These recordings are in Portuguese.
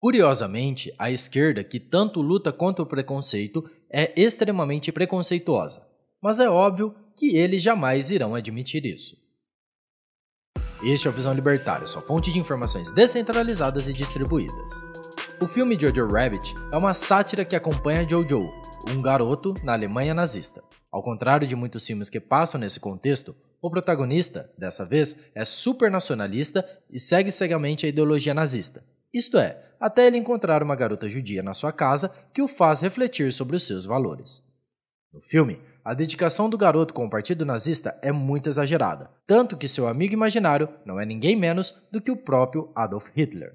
Curiosamente, a esquerda, que tanto luta contra o preconceito, é extremamente preconceituosa, mas é óbvio que eles jamais irão admitir isso. Este é o Visão Libertária, sua fonte de informações descentralizadas e distribuídas. O filme Jojo Rabbit é uma sátira que acompanha Jojo, um garoto na Alemanha nazista. Ao contrário de muitos filmes que passam nesse contexto, o protagonista, dessa vez, é supernacionalista e segue cegamente a ideologia nazista. Isto é, até ele encontrar uma garota judia na sua casa que o faz refletir sobre os seus valores. No filme, a dedicação do garoto com o partido nazista é muito exagerada, tanto que seu amigo imaginário não é ninguém menos do que o próprio Adolf Hitler.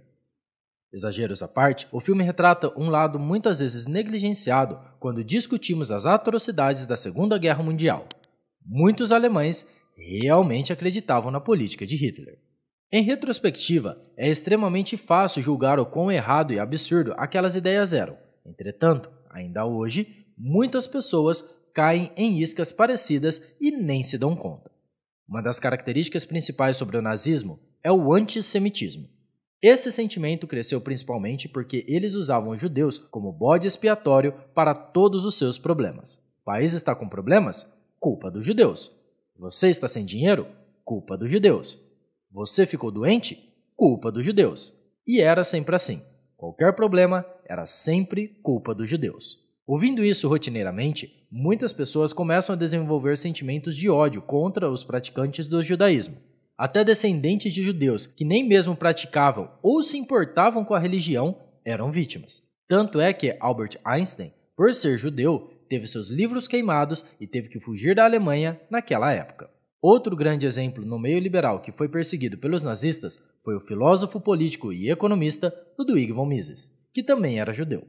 Exageros à parte, o filme retrata um lado muitas vezes negligenciado quando discutimos as atrocidades da Segunda Guerra Mundial. Muitos alemães realmente acreditavam na política de Hitler. Em retrospectiva, é extremamente fácil julgar o quão errado e absurdo aquelas ideias eram. Entretanto, ainda hoje, muitas pessoas caem em iscas parecidas e nem se dão conta. Uma das características principais sobre o nazismo é o antissemitismo. Esse sentimento cresceu principalmente porque eles usavam os judeus como bode expiatório para todos os seus problemas. O país está com problemas? Culpa dos judeus. Você está sem dinheiro? Culpa dos judeus. Você ficou doente? Culpa dos judeus. E era sempre assim. Qualquer problema era sempre culpa dos judeus. Ouvindo isso rotineiramente, muitas pessoas começam a desenvolver sentimentos de ódio contra os praticantes do judaísmo. Até descendentes de judeus que nem mesmo praticavam ou se importavam com a religião eram vítimas. Tanto é que Albert Einstein, por ser judeu, teve seus livros queimados e teve que fugir da Alemanha naquela época. Outro grande exemplo no meio liberal que foi perseguido pelos nazistas foi o filósofo político e economista Ludwig von Mises, que também era judeu.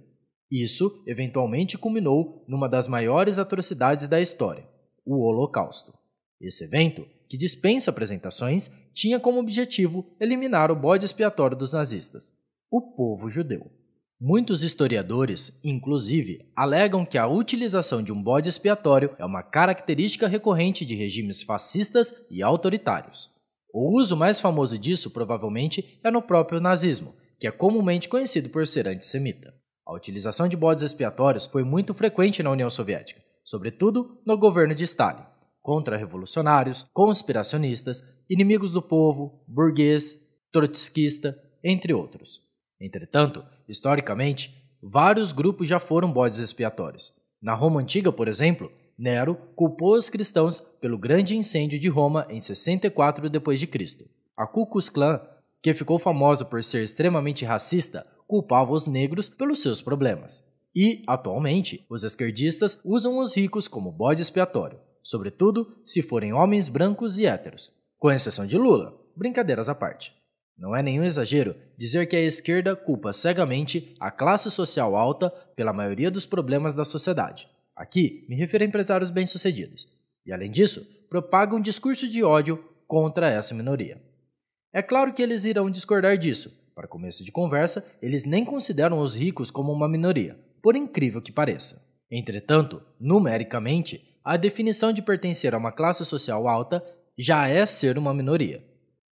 Isso, eventualmente, culminou numa das maiores atrocidades da história, o Holocausto. Esse evento, que dispensa apresentações, tinha como objetivo eliminar o bode expiatório dos nazistas, o povo judeu. Muitos historiadores, inclusive, alegam que a utilização de um bode expiatório é uma característica recorrente de regimes fascistas e autoritários. O uso mais famoso disso, provavelmente, é no próprio nazismo, que é comumente conhecido por ser antissemita. A utilização de bodes expiatórios foi muito frequente na União Soviética, sobretudo no governo de Stalin, contra revolucionários, conspiracionistas, inimigos do povo, burguês, trotskista, entre outros. Entretanto, historicamente, vários grupos já foram bodes expiatórios. Na Roma Antiga, por exemplo, Nero culpou os cristãos pelo grande incêndio de Roma em 64 d.C. A Ku Klux Klan, que ficou famosa por ser extremamente racista, culpava os negros pelos seus problemas. E, atualmente, os esquerdistas usam os ricos como bode expiatório, sobretudo se forem homens brancos e héteros, com exceção de Lula, brincadeiras à parte. Não é nenhum exagero dizer que a esquerda culpa cegamente a classe social alta pela maioria dos problemas da sociedade. Aqui me refiro a empresários bem-sucedidos. E, além disso, propagam um discurso de ódio contra essa minoria. É claro que eles irão discordar disso. Para começo de conversa, eles nem consideram os ricos como uma minoria, por incrível que pareça. Entretanto, numericamente, a definição de pertencer a uma classe social alta já é ser uma minoria.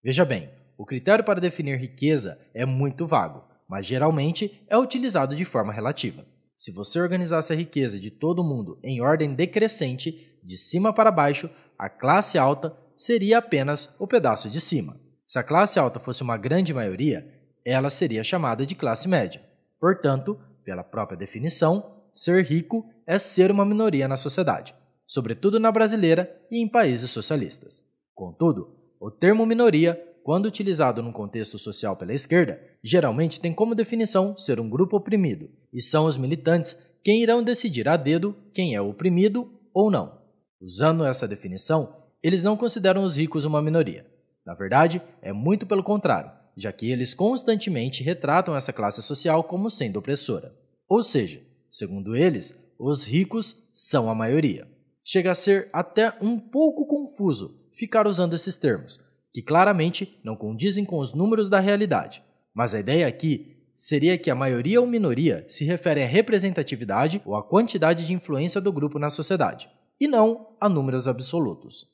Veja bem, o critério para definir riqueza é muito vago, mas geralmente é utilizado de forma relativa. Se você organizasse a riqueza de todo mundo em ordem decrescente, de cima para baixo, a classe alta seria apenas o pedaço de cima. Se a classe alta fosse uma grande maioria, ela seria chamada de classe média. Portanto, pela própria definição, ser rico é ser uma minoria na sociedade, sobretudo na brasileira e em países socialistas. Contudo, o termo minoria, quando utilizado num contexto social pela esquerda, geralmente tem como definição ser um grupo oprimido, e são os militantes quem irão decidir a dedo quem é oprimido ou não. Usando essa definição, eles não consideram os ricos uma minoria. Na verdade, é muito pelo contrário, já que eles constantemente retratam essa classe social como sendo opressora. Ou seja, segundo eles, os ricos são a maioria. Chega a ser até um pouco confuso ficar usando esses termos, que claramente não condizem com os números da realidade. Mas a ideia aqui seria que a maioria ou minoria se refere à representatividade ou à quantidade de influência do grupo na sociedade, e não a números absolutos.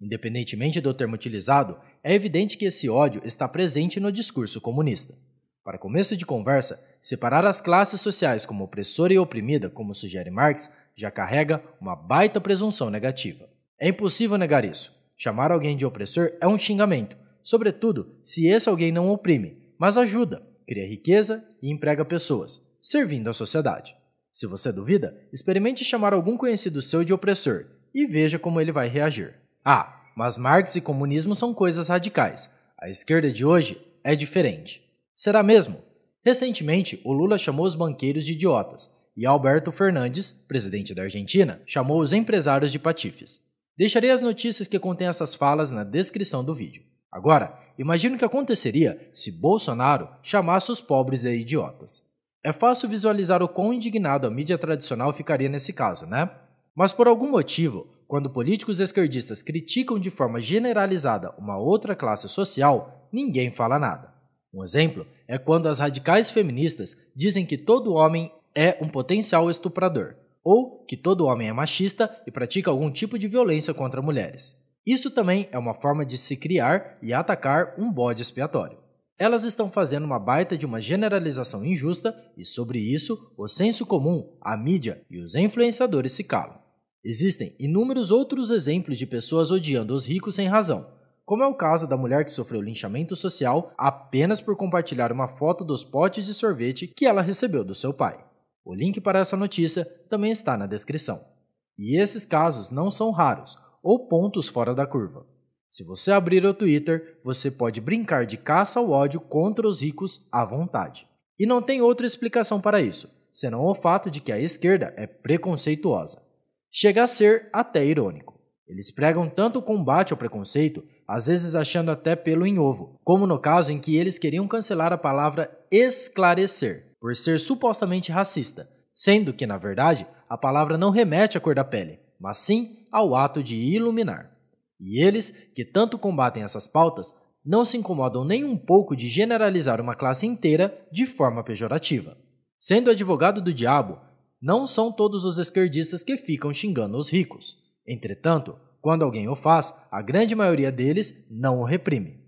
Independentemente do termo utilizado, é evidente que esse ódio está presente no discurso comunista. Para começo de conversa, separar as classes sociais como opressora e oprimida, como sugere Marx, já carrega uma baita presunção negativa. É impossível negar isso. Chamar alguém de opressor é um xingamento, sobretudo se esse alguém não oprime, mas ajuda, cria riqueza e emprega pessoas, servindo à sociedade. Se você duvida, experimente chamar algum conhecido seu de opressor e veja como ele vai reagir. Ah, mas Marx e comunismo são coisas radicais. A esquerda de hoje é diferente. Será mesmo? Recentemente, o Lula chamou os banqueiros de idiotas e Alberto Fernandes, presidente da Argentina, chamou os empresários de patifes. Deixarei as notícias que contêm essas falas na descrição do vídeo. Agora, imagine o que aconteceria se Bolsonaro chamasse os pobres de idiotas. É fácil visualizar o quão indignado a mídia tradicional ficaria nesse caso, né? Mas por algum motivo, quando políticos esquerdistas criticam de forma generalizada uma outra classe social, ninguém fala nada. Um exemplo é quando as radicais feministas dizem que todo homem é um potencial estuprador, ou que todo homem é machista e pratica algum tipo de violência contra mulheres. Isso também é uma forma de se criar e atacar um bode expiatório. Elas estão fazendo uma baita de uma generalização injusta e, sobre isso, o senso comum, a mídia e os influenciadores se calam. Existem inúmeros outros exemplos de pessoas odiando os ricos sem razão, como é o caso da mulher que sofreu linchamento social apenas por compartilhar uma foto dos potes de sorvete que ela recebeu do seu pai. O link para essa notícia também está na descrição. E esses casos não são raros ou pontos fora da curva. Se você abrir o Twitter, você pode brincar de caça ao ódio contra os ricos à vontade. E não tem outra explicação para isso, senão o fato de que a esquerda é preconceituosa. Chega a ser até irônico. Eles pregam tanto o combate ao preconceito, às vezes achando até pelo em ovo, como no caso em que eles queriam cancelar a palavra esclarecer, por ser supostamente racista, sendo que, na verdade, a palavra não remete à cor da pele, mas sim ao ato de iluminar. E eles, que tanto combatem essas pautas, não se incomodam nem um pouco de generalizar uma classe inteira de forma pejorativa. Sendo advogado do diabo, não são todos os esquerdistas que ficam xingando os ricos. Entretanto, quando alguém o faz, a grande maioria deles não o reprime.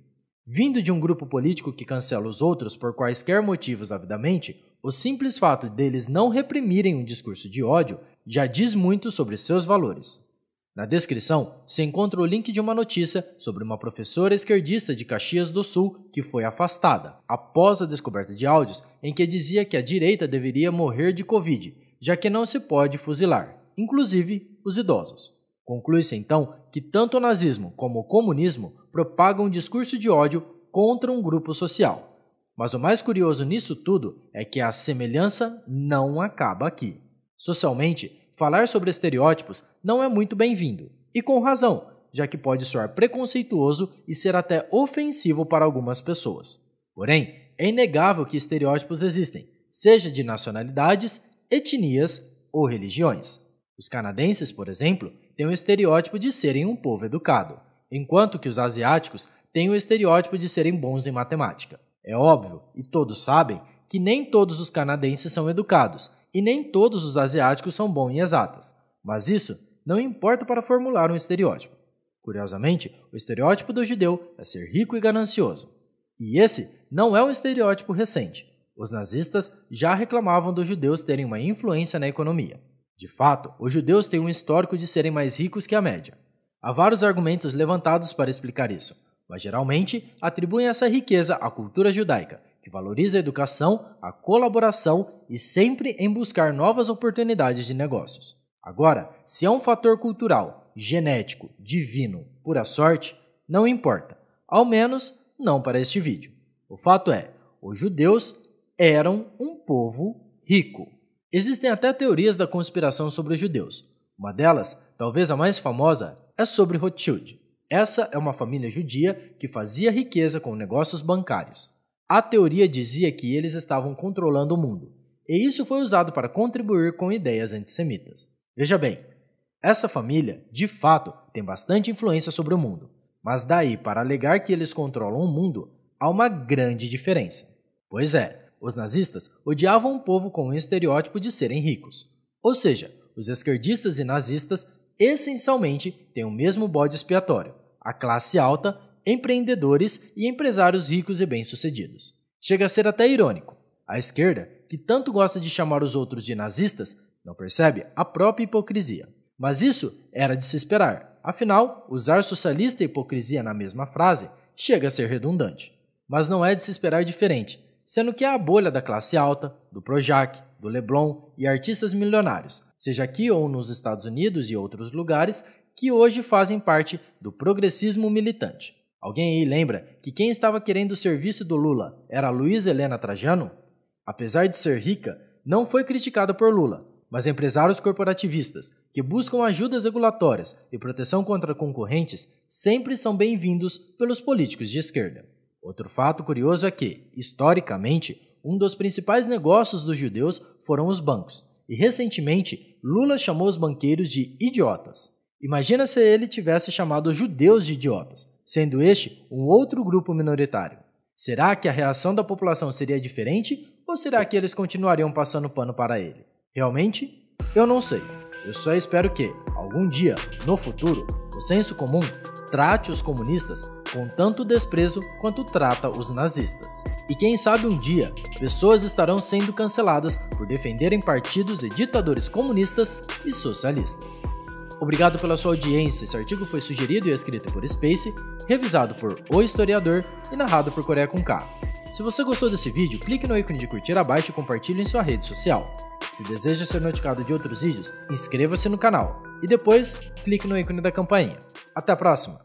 Vindo de um grupo político que cancela os outros por quaisquer motivos avidamente, o simples fato deles não reprimirem um discurso de ódio já diz muito sobre seus valores. Na descrição se encontra o link de uma notícia sobre uma professora esquerdista de Caxias do Sul que foi afastada após a descoberta de áudios em que dizia que a direita deveria morrer de Covid, já que não se pode fuzilar, inclusive os idosos. Conclui-se então que tanto o nazismo como o comunismo propagam um discurso de ódio contra um grupo social. Mas o mais curioso nisso tudo é que a semelhança não acaba aqui. Socialmente, falar sobre estereótipos não é muito bem-vindo, e com razão, já que pode soar preconceituoso e ser até ofensivo para algumas pessoas. Porém, é inegável que estereótipos existem, seja de nacionalidades, etnias ou religiões. Os canadenses, por exemplo, têm o estereótipo de serem um povo educado, enquanto que os asiáticos têm o estereótipo de serem bons em matemática. É óbvio, e todos sabem, que nem todos os canadenses são educados, e nem todos os asiáticos são bons em exatas, mas isso não importa para formular um estereótipo. Curiosamente, o estereótipo do judeu é ser rico e ganancioso. E esse não é um estereótipo recente. Os nazistas já reclamavam dos judeus terem uma influência na economia. De fato, os judeus têm um histórico de serem mais ricos que a média. Há vários argumentos levantados para explicar isso, mas geralmente atribuem essa riqueza à cultura judaica, que valoriza a educação, a colaboração e sempre em buscar novas oportunidades de negócios. Agora, se é um fator cultural, genético, divino, pura sorte, não importa, ao menos não para este vídeo. O fato é, os judeus eram um povo rico. Existem até teorias da conspiração sobre os judeus. Uma delas, talvez a mais famosa, é sobre Rothschild. Essa é uma família judia que fazia riqueza com negócios bancários. A teoria dizia que eles estavam controlando o mundo, e isso foi usado para contribuir com ideias antissemitas. Veja bem, essa família, de fato, tem bastante influência sobre o mundo, mas daí para alegar que eles controlam o mundo, há uma grande diferença. Pois é, os nazistas odiavam um povo com o estereótipo de serem ricos. Ou seja, os esquerdistas e nazistas essencialmente têm o mesmo bode expiatório, a classe alta, empreendedores e empresários ricos e bem-sucedidos. Chega a ser até irônico. A esquerda que tanto gosta de chamar os outros de nazistas, não percebe a própria hipocrisia. Mas isso era de se esperar, afinal, usar socialista e hipocrisia na mesma frase chega a ser redundante. Mas não é de se esperar diferente, sendo que é a bolha da classe alta, do Projac, do Leblon e artistas milionários, seja aqui ou nos Estados Unidos e outros lugares, que hoje fazem parte do progressismo militante. Alguém aí lembra que quem estava querendo o serviço do Lula era a Luísa Helena Trajano? Apesar de ser rica, não foi criticada por Lula, mas empresários corporativistas que buscam ajudas regulatórias e proteção contra concorrentes sempre são bem-vindos pelos políticos de esquerda. Outro fato curioso é que, historicamente, um dos principais negócios dos judeus foram os bancos, e recentemente Lula chamou os banqueiros de idiotas. Imagina se ele tivesse chamado os judeus de idiotas, sendo este um outro grupo minoritário. Será que a reação da população seria diferente ou será que eles continuariam passando pano para ele? Realmente, eu não sei. Eu só espero que, algum dia, no futuro, o senso comum trate os comunistas com tanto desprezo quanto trata os nazistas. E quem sabe um dia, pessoas estarão sendo canceladas por defenderem partidos e ditadores comunistas e socialistas. Obrigado pela sua audiência. Esse artigo foi sugerido e escrito por Space, revisado por O Historiador e narrado por Coreia com K. Se você gostou desse vídeo, clique no ícone de curtir abaixo e compartilhe em sua rede social. Se deseja ser notificado de outros vídeos, inscreva-se no canal e depois clique no ícone da campainha. Até a próxima!